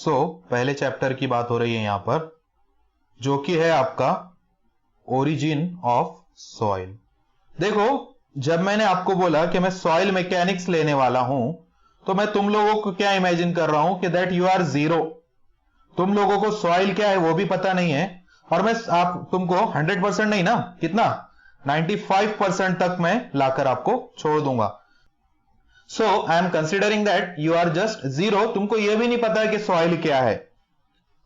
पहले चैप्टर की बात हो रही है यहां पर, जो कि है आपका ओरिजिन ऑफ सॉइल। देखो, जब मैंने आपको बोला कि मैं सॉइल मैकेनिक्स लेने वाला हूं, तो मैं तुम लोगों को क्या इमेजिन कर रहा हूं कि दैट यू आर जीरो। तुम लोगों को सॉइल क्या है वो भी पता नहीं है, और मैं आप तुमको 100% नहीं ना, कितना 95% तक मैं लाकर आपको छोड़ दूंगा। So I am considering that you are just zero. तुमको यह भी नहीं पता है कि सॉइल क्या है,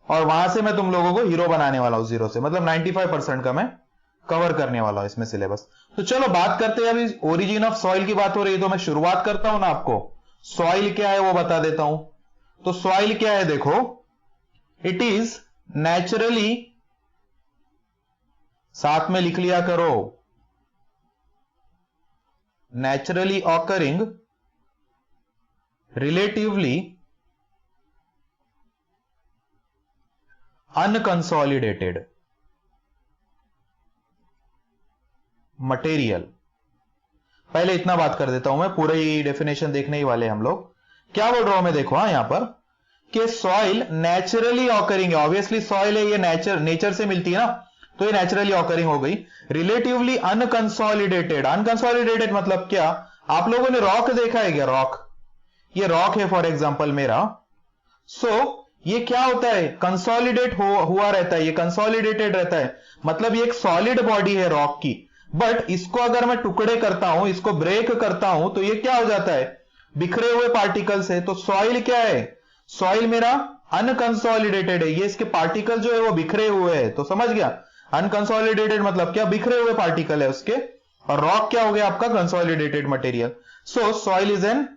और वहां से मैं तुम लोगों को हीरो बनाने वाला हूं जीरो से, मतलब 95% का मैं कवर करने वाला हूं इसमें सिलेबस। तो चलो बात करते हैं। अभी ओरिजिन ऑफ सॉइल की बात हो रही है, तो मैं शुरुआत करता हूं ना, आपको सॉइल क्या है वो बता देता हूं। तो सॉइल क्या है, देखो, इट इज नेचुरली, साथ में लिख लिया करो, naturally occurring, relatively unconsolidated material. पहले इतना बात कर देता हूं मैं, पूरी डेफिनेशन देखने ही वाले हम लोग। क्या बोल रहा हूं मैं, देखो यहां पर कि सॉइल नेचुरली ऑकरिंग है। ऑब्वियसली सॉइल है, ये नेचर से मिलती है ना, तो ये नेचुरली ऑकरिंग हो गई। रिलेटिवली अनकंसोलिडेटेड, अनकंसोलिडेटेड मतलब क्या? आप लोगों ने रॉक देखा है क्या? रॉक, ये रॉक है फॉर एग्जांपल मेरा। ये क्या होता है? कंसोलिडेट हुआ रहता है, ये कंसोलिडेटेड रहता है, मतलब ये एक सॉलिड बॉडी है रॉक की। बट इसको अगर मैं टुकड़े करता हूं, इसको ब्रेक करता हूं, तो ये क्या हो जाता है? बिखरे हुए पार्टिकल्स है। तो सॉइल क्या है? सॉइल मेरा अनकंसोलिडेटेड है, ये इसके पार्टिकल जो है वो बिखरे हुए हैं। तो समझ गया, अनकंसोलिडेटेड मतलब क्या? बिखरे हुए पार्टिकल है उसके। और रॉक क्या हो गया आपका? Consolidated material. Soil is an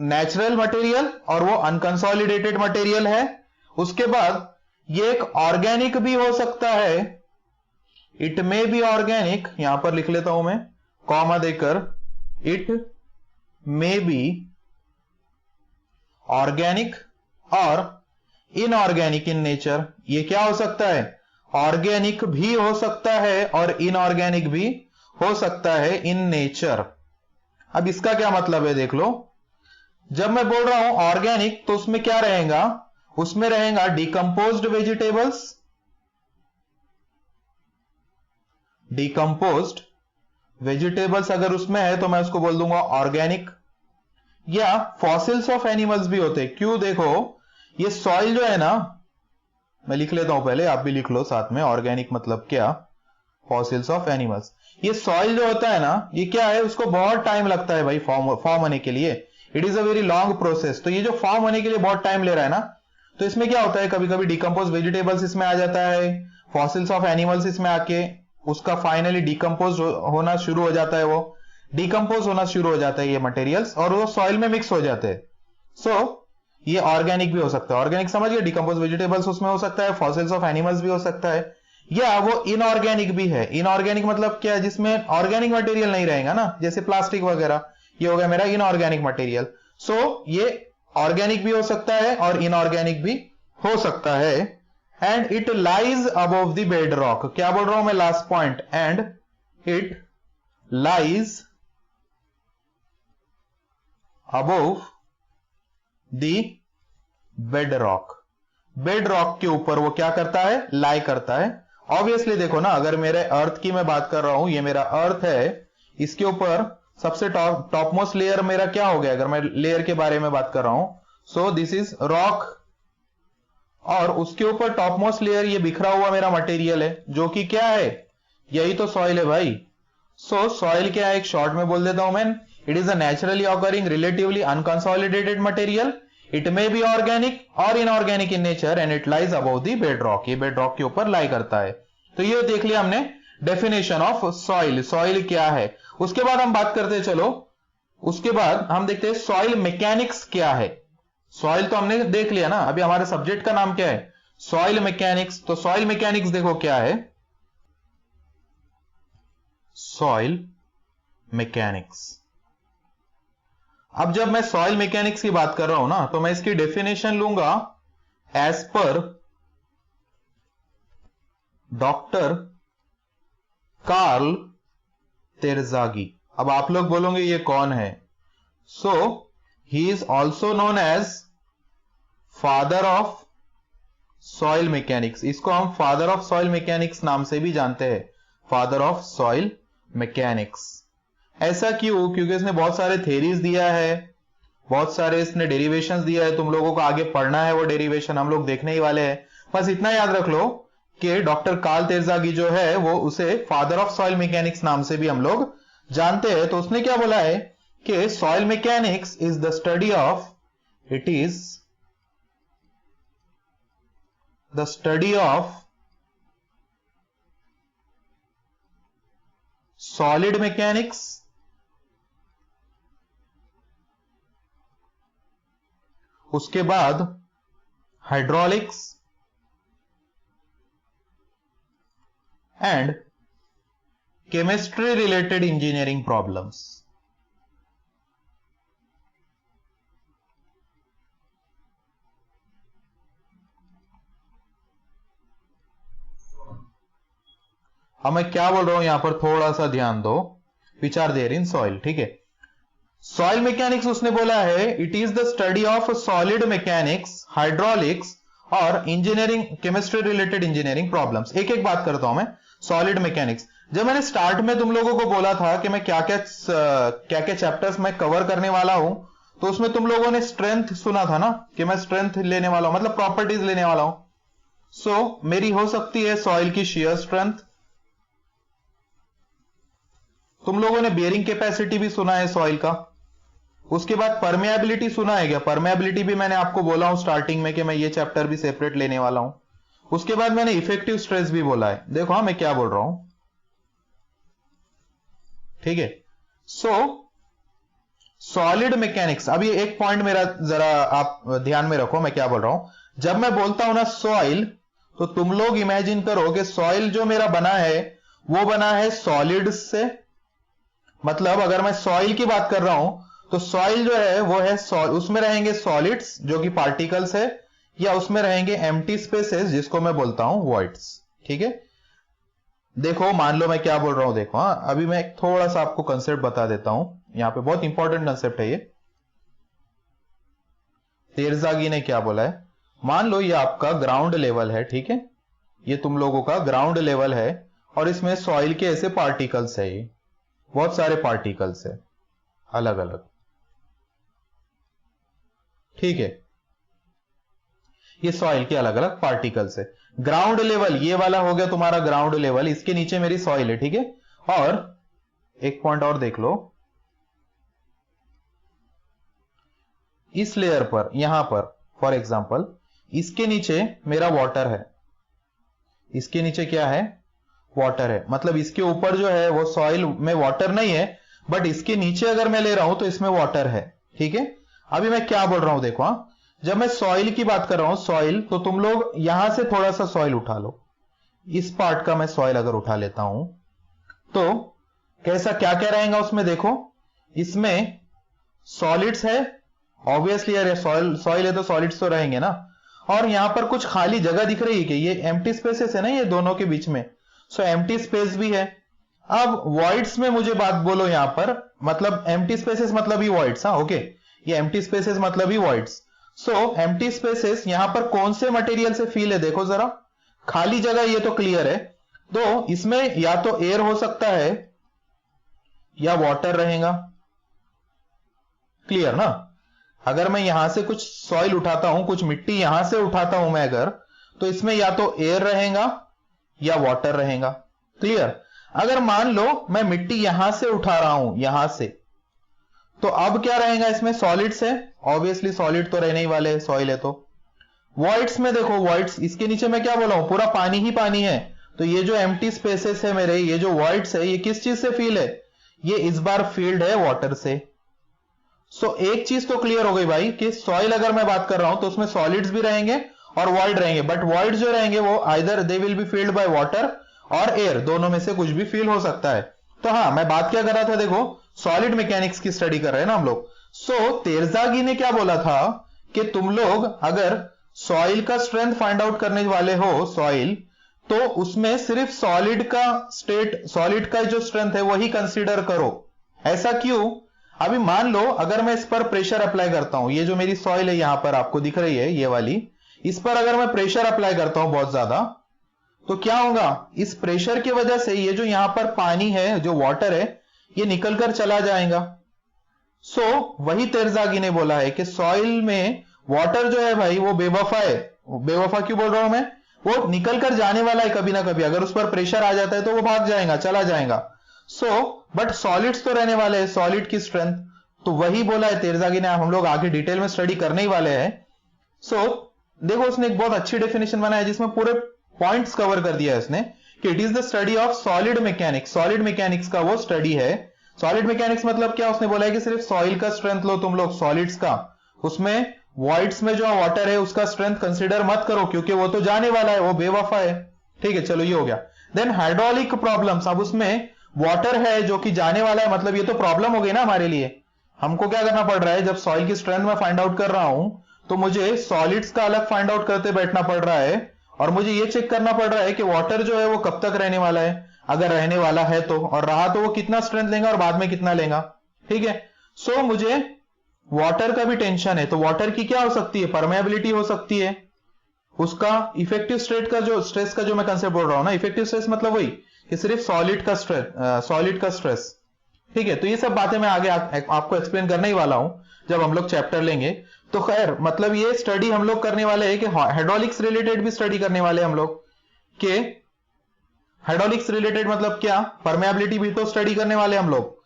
natural material और वो अनकंसोलिडेटेड मटेरियल है। उसके बाद ये एक ऑर्गेनिक भी हो सकता है, इट मे बी ऑर्गेनिक, यहां पर लिख लेता हूं मैं कॉमा देकर, इट मे बी ऑर्गेनिक और इनऑर्गेनिक इन नेचर। ये क्या हो सकता है? ऑर्गेनिक भी हो सकता है और इनऑर्गेनिक भी हो सकता है इन नेचर। अब इसका क्या मतलब है देख लो। जब मैं बोल रहा हूं ऑर्गेनिक, तो उसमें क्या रहेगा? उसमें रहेगा डिकंपोज्ड वेजिटेबल्स, डिकंपोज्ड वेजिटेबल्स अगर उसमें है तो मैं उसको बोल दूंगा ऑर्गेनिक। या फॉसिल्स ऑफ एनिमल्स भी होते हैं। क्यों? देखो, ये सॉइल जो है ना, मैं लिख लेता हूं पहले, आप भी लिख लो साथ में, ऑर्गेनिक मतलब क्या, फॉसिल्स ऑफ एनिमल्स। ये सॉइल जो होता है ना, ये क्या है? उसको बहुत टाइम लगता है भाई फॉर्म होने के लिए। It is a very long process. तो ये जो फॉर्म होने के लिए बहुत टाइम ले रहा है ना, तो इसमें क्या होता है, कभी कभी डिकम्पोज वेजिटेबल्स इसमें आ जाता है, फॉसिल्स ऑफ एनिमल्स इसमें आके उसका फाइनली डिकम्पोज होना शुरू हो जाता है, वो डिकम्पोज होना शुरू हो जाता है ये मटेरियल्स, और वो सॉइल में मिक्स हो जाते हैं। ये ऑर्गेनिक भी हो सकता है। ऑर्गेनिक समझ गए, डिकम्पोज वेजिटेबल्स उसमें हो सकता है, फॉसिल्स ऑफ एनिमल्स भी हो सकता है, या वो इनऑर्गेनिक भी है। इनऑर्गेनिक मतलब क्या है? जिसमें ऑर्गेनिक मटेरियल नहीं रहेगा ना, जैसे प्लास्टिक वगैरह, ये हो गया मेरा इनऑर्गेनिक मटेरियल। ये ऑर्गेनिक भी हो सकता है और इनऑर्गेनिक भी हो सकता है। And it lies above the bed rock. क्या बोल रहा हूं मैं? Last point, and it lies above the bed rock. Bed rock के ऊपर वो क्या करता है? लाई करता है। ऑब्वियसली देखो ना, अगर मेरे अर्थ की मैं बात कर रहा हूं, ये मेरा अर्थ है, इसके ऊपर सबसे टॉप मोस्ट लेयर मेरा क्या हो गया? अगर मैं लेयर के बारे में बात कर रहा हूं, दिस इज रॉक, और उसके ऊपर टॉप मोस्ट लेयर ये बिखरा हुआ मेरा मटेरियल है, जो कि क्या है? यही तो सॉइल है भाई। सॉइल क्या है? एक शॉर्ट में बोल देता हूं मैं, it is a naturally occurring relatively unconsolidated material, it may be organic और inorganic in nature, and it lies above the bedrock. ये बेड रॉक के ऊपर लाई करता है। तो ये देख लिया हमने डेफिनेशन ऑफ सॉइल। सॉइल क्या है? उसके बाद हम बात करते हैं, चलो उसके बाद हम देखते हैं सॉइल मैकेनिक्स क्या है। सॉइल तो हमने देख लिया ना, अभी हमारे सब्जेक्ट का नाम क्या है? Soil mechanics. तो सॉइल मैकेनिक्स देखो क्या है, सॉइल मैकेनिक्स। अब जब मैं सॉइल मैकेनिक्स की बात कर रहा हूं ना, तो मैं इसकी डेफिनेशन लूंगा एज पर डॉक्टर कार्ल तेरजागी। अब आप लोग बोलोगे ये कौन है? He is also known as father of soil mechanics, इसको हम फादर ऑफ सॉइल मैकेनिक्स नाम से भी जानते हैं, फादर ऑफ सॉइल मैकेनिक्स। ऐसा क्यों? क्योंकि इसने बहुत सारे थेरीज दिया है, बहुत सारे इसने डेरिवेशंस दिया है, तुम लोगों को आगे पढ़ना है वो डेरिवेशन, हम लोग देखने ही वाले हैं। बस इतना याद रख लो कि डॉक्टर कार्ल तेरज़ागी जो है वो उसे फादर ऑफ सॉइल मैकेनिक्स नाम से भी हम लोग जानते हैं। तो उसने क्या बोला है कि soil mechanics is the study of, it is the study of solid mechanics उसके बाद hydraulics and chemistry related engineering problems. अब मैं क्या बोल रहा हूं यहां पर थोड़ा सा ध्यान दो, विचार देर इन सॉइल, ठीक है। सॉइल मैकेनिक्स उसने बोला है it is the study of solid mechanics, hydraulics और engineering, chemistry related engineering problems. एक एक बात करता हूं मैं। सॉलिड मैकेनिक्स, जब मैंने स्टार्ट में तुम लोगों को बोला था कि मैं क्या क्या चैप्टर्स मैं कवर करने वाला हूं, तो उसमें तुम लोगों ने स्ट्रेंथ सुना था ना, कि मैं स्ट्रेंथ लेने वाला हूं, मतलब प्रॉपर्टीज लेने वाला हूं। सो मेरी हो सकती है सॉइल की शेयर स्ट्रेंथ, तुम लोगों ने बेयरिंग कैपेसिटी भी सुना है सॉइल का, उसके बाद परमेबिलिटी सुना है क्या? परमेबिलिटी भी मैंने आपको बोला हूं स्टार्टिंग में कि मैं ये चैप्टर भी सेपरेट लेने वाला हूं। उसके बाद मैंने इफेक्टिव स्ट्रेस भी बोला है। देखो हाँ मैं क्या बोल रहा हूं, ठीक है। सो सॉलिड मैकेनिक्स, अभी एक पॉइंट मेरा जरा आप ध्यान में रखो, मैं क्या बोल रहा हूं। जब मैं बोलता हूं ना सॉइल, तो तुम लोग इमेजिन करो कि सॉइल जो मेरा बना है वो बना है सॉलिड्स से। मतलब अगर मैं सॉइल की बात कर रहा हूं तो सॉइल जो है वो है उसमें रहेंगे सॉलिड्स जो कि पार्टिकल्स है, या उसमें रहेंगे एम्प्टी स्पेसेस जिसको मैं बोलता हूं वॉइड्स, ठीक है। देखो मान लो मैं क्या बोल रहा हूं, देखो हाँ, अभी मैं थोड़ा सा आपको कंसेप्ट बता देता हूं, यहां पे बहुत इंपॉर्टेंट कंसेप्ट है ये। तेरज़ागी ने क्या बोला है, मान लो ये आपका ग्राउंड लेवल है, ठीक है, ये तुम लोगों का ग्राउंड लेवल है और इसमें सॉइल के ऐसे पार्टिकल्स है, ये बहुत सारे पार्टिकल्स है अलग अलग, ठीक है। ये सॉइल के अलग अलग पार्टिकल्स है। ग्राउंड लेवल ये वाला हो गया तुम्हारा ग्राउंड लेवल, इसके नीचे मेरी सॉइल है, ठीक है। और एक पॉइंट और देख लो, इस लेयर पर यहां पर फॉर एग्जांपल इसके नीचे मेरा वाटर है, इसके नीचे क्या है? वाटर है। मतलब इसके ऊपर जो है वो सॉइल में वाटर नहीं है, बट इसके नीचे अगर मैं ले रहा हूं तो इसमें वाटर है, ठीक है। अभी मैं क्या बोल रहा हूं देखो, हाँ, जब मैं सॉइल की बात कर रहा हूं सॉइल, तो तुम लोग यहां से थोड़ा सा सॉइल उठा लो, इस पार्ट का मैं सॉइल अगर उठा लेता हूं तो कैसा क्या क्या रहेगा उसमें? देखो इसमें सॉलिड्स है, ऑब्वियसली यार सॉइल है तो सॉलिड्स तो रहेंगे ना। और यहां पर कुछ खाली जगह दिख रही है कि ये एम्प्टी स्पेसेस है ना ये दोनों के बीच में, सो एम्प्टी स्पेस भी है। अब वॉइड्स में मुझे बात बोलो यहां पर, मतलब एम्प्टी स्पेसेस मतलब ही वॉइड्स, हाँ ओके, ये एम्प्टी स्पेसेस मतलब ही वॉइड्स। सो एम्प्टी स्पेसेस यहां पर कौन से मटेरियल से फील है देखो जरा, खाली जगह ये तो क्लियर है, तो इसमें या तो एयर हो सकता है या वाटर रहेगा, क्लियर ना। अगर मैं यहां से कुछ सॉइल उठाता हूं, कुछ मिट्टी यहां से उठाता हूं मैं अगर, तो इसमें या तो एयर रहेगा या वाटर रहेगा, क्लियर। अगर मान लो मैं मिट्टी यहां से उठा रहा हूं, यहां से, तो अब क्या रहेगा इसमें? सॉलिड्स है, ऑब्वियसली सॉलिड तो रहने ही वाले, सॉइल है तो। वॉइड्स में देखो, वॉइड्स इसके नीचे मैं क्या बोला हूं, पूरा पानी ही पानी है, तो ये जो एम्प्टी स्पेसेस है मेरे, ये जो वॉइड्स है, ये किस चीज से फील है? ये इस बार फील्ड है वाटर से। सो एक चीज तो क्लियर हो गई भाई कि सॉइल अगर मैं बात कर रहा हूं तो उसमें सॉलिड्स भी रहेंगे और वॉइड रहेंगे, बट वॉइड जो रहेंगे वो either they will be field by water और एयर, दोनों में से कुछ भी फील हो सकता है। तो हाँ, मैं बात क्या कर रहा था, देखो सॉलिड मैकेनिक्स की स्टडी कर रहे हैं ना हम लोग। सो तेरज़ागी ने क्या बोला था कि तुम लोग अगर सॉइल का स्ट्रेंथ फाइंड आउट करने वाले हो सॉइल, तो उसमें सिर्फ सॉलिड का स्टेट, सॉलिड का जो स्ट्रेंथ है वही कंसीडर करो। ऐसा क्यों? अभी मान लो अगर मैं इस पर प्रेशर अप्लाई करता हूं, ये जो मेरी सॉइल है यहां पर आपको दिख रही है ये वाली, इस पर अगर मैं प्रेशर अप्लाई करता हूं बहुत ज्यादा, तो क्या होगा, इस प्रेशर की वजह से ये जो यहां पर पानी है, जो वाटर है, ये निकलकर चला जाएगा। वही तेरजागी ने बोला है कि सॉइल में वाटर जो है भाई वो बेवफा है। बेवफा क्यों बोल रहा हूं मैं, वो निकल कर जाने वाला है कभी ना कभी, अगर उस पर प्रेशर आ जाता है तो वो भाग जाएगा, चला जाएगा। बट सॉलिड्स तो रहने वाले हैं, सॉलिड की स्ट्रेंथ, तो वही बोला है तेरजागी ने, हम लोग आगे डिटेल में स्टडी करने ही वाले हैं। देखो उसने एक बहुत अच्छी डेफिनेशन बनाया जिसमें पूरे पॉइंट्स कवर कर दिया है उसने, कि it is the study of solid mechanics. Solid mechanics का वो स्टडी है। सॉलिड मैकेनिक्स मतलब क्या, उसने बोला है कि सिर्फ सॉइल का स्ट्रेंथ लो तुम लोग, सॉलिड्स का, उसमें वॉइड्स में जो वाटर है उसका स्ट्रेंथ कंसीडर मत करो, क्योंकि वो तो जाने वाला है, वो बेवफा है। ठीक है, चलो ये हो गया। देन हाइड्रोलिक प्रॉब्लम्स, अब उसमें वाटर है जो कि जाने वाला है, मतलब ये तो प्रॉब्लम हो गई ना हमारे लिए। हमको क्या करना पड़ रहा है, जब सॉइल की स्ट्रेंथ में फाइंड आउट कर रहा हूं तो मुझे सॉलिड्स का अलग फाइंड आउट करते बैठना पड़ रहा है, और मुझे ये चेक करना पड़ रहा है कि वाटर जो है वो कब तक रहने वाला है, अगर रहने वाला है तो, और रहा तो वो कितना स्ट्रेंथ लेगा और बाद में कितना लेगा। ठीक है, मुझे वाटर का भी टेंशन है, तो वाटर की क्या हो सकती है, परमेबिलिटी हो सकती है, उसका इफेक्टिव स्ट्रेस का जो मैं कंसेप्ट बोल रहा हूं ना, इफेक्टिव स्ट्रेस मतलब वही कि सिर्फ सॉलिड का स्ट्रेस। ठीक है, तो ये सब बातें मैं आगे आपको एक्सप्लेन करने ही वाला हूं जब हम लोग चैप्टर लेंगे। तो खैर, मतलब ये स्टडी हम लोग करने वाले हैं कि हाइड्रोलिक्स रिलेटेड भी स्टडी करने वाले हैं हम लोग, कि हाइड्रोलिक्स रिलेटेड मतलब क्या, परमेबिलिटी भी तो स्टडी करने वाले हम लोग।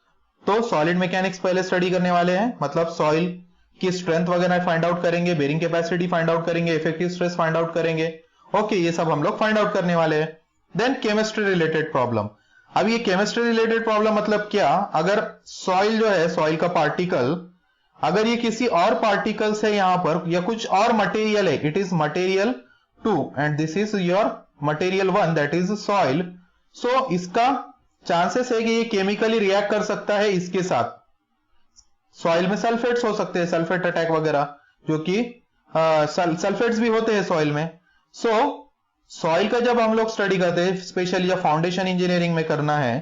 तो सॉलिड मैकेनिक्स पहले स्टडी करने वाले हैं, मतलब सॉइल की स्ट्रेंथ वगैरह फाइंड आउट करेंगे, बेरिंग कैपेसिटी फाइंड आउट करेंगे, इफेक्टिव स्ट्रेस फाइंड आउट करेंगे। ओके, ये सब हम लोग फाइंड आउट करने वाले हैं। Then chemistry related problem. अब ये केमिस्ट्री रिलेटेड प्रॉब्लम मतलब क्या, अगर सॉइल जो है, सॉइल का पार्टिकल, अगर ये किसी और पार्टिकल से यहां पर, या कुछ और मटेरियल है, it is material 2 and this is your material 1 that is soil. इसका चांसेस है कि ये केमिकली रिएक्ट कर सकता है इसके साथ। सॉइल में सल्फेट्स हो सकते हैं, सल्फेट अटैक वगैरह, जो कि सल्फेट्स भी होते हैं सॉइल में। सॉइल का जब हम लोग स्टडी करते हैं, स्पेशली या फाउंडेशन इंजीनियरिंग में करना है,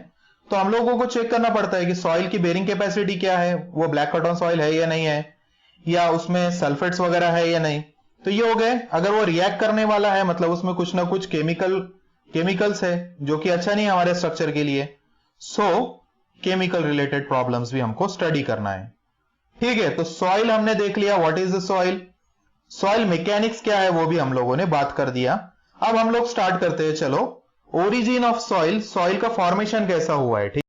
तो हम लोगों को चेक करना पड़ता है कि सॉइल की बेरिंग कैपेसिटी क्या है, वो ब्लैक कॉटन सॉइल है या नहीं है, या उसमें सल्फेट्स वगैरह है या नहीं। तो ये हो गए, अगर वो रिएक्ट करने वाला है मतलब उसमें कुछ ना कुछ केमिकल्स है जो कि अच्छा नहीं है हमारे स्ट्रक्चर के लिए। केमिकल रिलेटेड प्रॉब्लम्स भी हमको स्टडी करना है। ठीक है, तो सॉइल हमने देख लिया, what is the soil, soil mechanics क्या है वो भी हम लोगों ने बात कर दिया। अब हम लोग स्टार्ट करते हैं, चलो, ओरिजिन ऑफ सॉइल, सॉइल का फॉर्मेशन कैसा हुआ है। ठीक